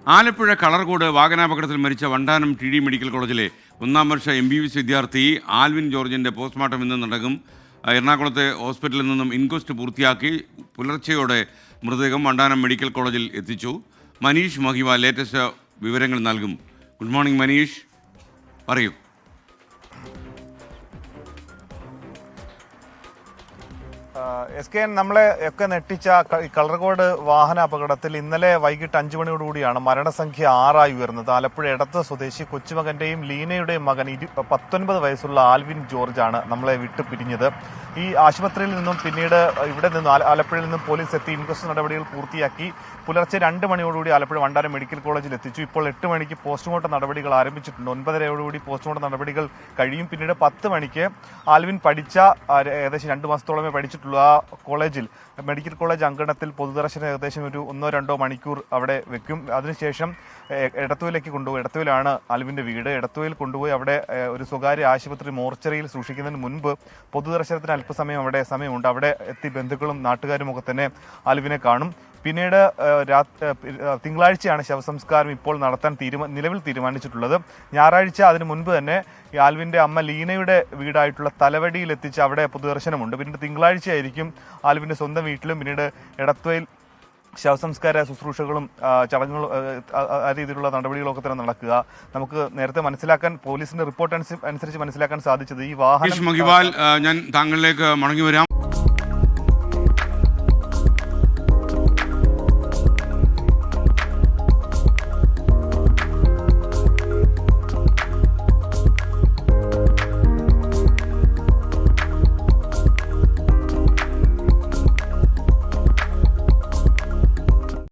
ആലപ്പുഴ കളർകോട് വാഹനാപകടത്തിൽ മരിച്ച Vandanam T D medical കോളേജിലെ ഒന്നാം വർഷ MBBS വിദ്യാർത്ഥി ആൽവിൻ ജോർജിൻ്റെ പോസ്റ്റ്മോർട്ടം ഇന്ന് നടക്കും. എറണാകുളത്തെ ഹോസ്പിറ്റലിൽ നിന്നും ഇൻക്വസ്റ്റ് പൂർത്തിയാക്കി പുലർച്ചെയോടെ മൃതദേഹം വണ്ടാനം മെഡിക്കൽ കോളേജിൽ എത്തിച്ചു. മനീഷ് മഹിവ ലേറ്റസ്റ്റ് വിവരങ്ങൾ നൽകും. ഗുഡ് മോർണിംഗ് മനീഷ്, പറയൂ. SKN നമ്മളെ ഒക്കെ നെട്ടിച്ച കളർകോട് വാഹന അപകടത്തിൽ ഇന്നലെ വൈകിട്ട് 5 മണിയോടുകൂടിയാണ് മരണസംഖ്യ 6 ഉയർന്നത്. ആലപ്പുഴ എടത്ത് സ്വദേശി കൊച്ചുമകന്റെയും ലീനയുടെയും മകൻ 19 വയസ്സുള്ള ആൽവിൻ ജോർജ് ആണ് നമ്മളെ വിട്ടു പിരിഞ്ഞത്. ഈ ആശുപത്രിയിൽ നിന്നും പിന്നീട് ഇവിടെ നിന്നും ആലപ്പുഴയിൽ നിന്നും പോലീസ് എത്തി ഇൻക്വസ്റ്റ് നടപടികൾ പൂർത്തിയാക്കി പുലർച്ചെ 2 മണിയോടുകൂടി ആലപ്പുഴ വണ്ടാനം മെഡിക്കൽ കോളേജിൽ എത്തിച്ചു. ഇപ്പോൾ 8 മണിക്ക് പോസ്റ്റ്മോർട്ടം നടപടികൾ ആരംഭിച്ചിട്ടുണ്ട്. 9:30 പോസ്റ്റ്മോർട്ടം നടപടികൾ കഴിയും. പിന്നീട് 10 മണിക്ക് ആൽവിൻ പഠിച്ച ഏകദേശം 2 മാസത്തോളമേ പഠിച്ചിട്ടുള്ളൂ ആ കോളേജിൽ മെഡിക്കൽ കോളേജ് അങ്കണത്തിൽ പൊതുദർശനം ഏകദേശം ഒരു 1-2 മണിക്കൂർ അവിടെ വെക്കും. അതിനുശേഷം എടത്തുവയിലേക്ക് കൊണ്ടുപോയി. എടത്തുവയിലാണ് ആൽവിന്റെ വീട്. എടത്തുവയിൽ കൊണ്ടുപോയി അവിടെ ഒരു സ്വകാര്യ ആശുപത്രി മോർച്ചറിയിൽ സൂക്ഷിക്കുന്നതിന് മുൻപ് പൊതുദർശനത്തിന് അല്പസമയം അവിടെ സമയമുണ്ട്. അവിടെ എത്തി ബന്ധുക്കളും നാട്ടുകാരും ഒക്കെ തന്നെ ആൽവിനെ കാണും. പിന്നീട് തിങ്കളാഴ്ചയാണ് ശവസംസ്കാരം ഇപ്പോൾ നടത്താൻ നിലവിൽ തീരുമാനിച്ചിട്ടുള്ളത്. ഞായറാഴ്ച അതിനു മുൻപ് തന്നെ ആൽവിന്റെ അമ്മ ലീനയുടെ വീടായിട്ടുള്ള തലവടിയിൽ എത്തിച്ച് അവിടെ പൊതുദർശനമുണ്ട്. പിന്നീട് തിങ്കളാഴ്ചയായിരിക്കും ആൽവിന്റെ സ്വന്തം വീട്ടിലും പിന്നീട് എടത്വയിൽ ശവസംസ്കാര ശുശ്രൂഷകളും ചടങ്ങുകളും ആ രീതിയിലുള്ള നടപടികളൊക്കെ തന്നെ നടക്കുക. നമുക്ക് നേരത്തെ മനസ്സിലാക്കാൻ പോലീസിന്റെ റിപ്പോർട്ട് അനുസരിച്ച് മനസ്സിലാക്കാൻ സാധിച്ചത് ഈ വാഹനം ഞാൻ താങ്കളിലേക്ക് മടങ്ങി വരാം.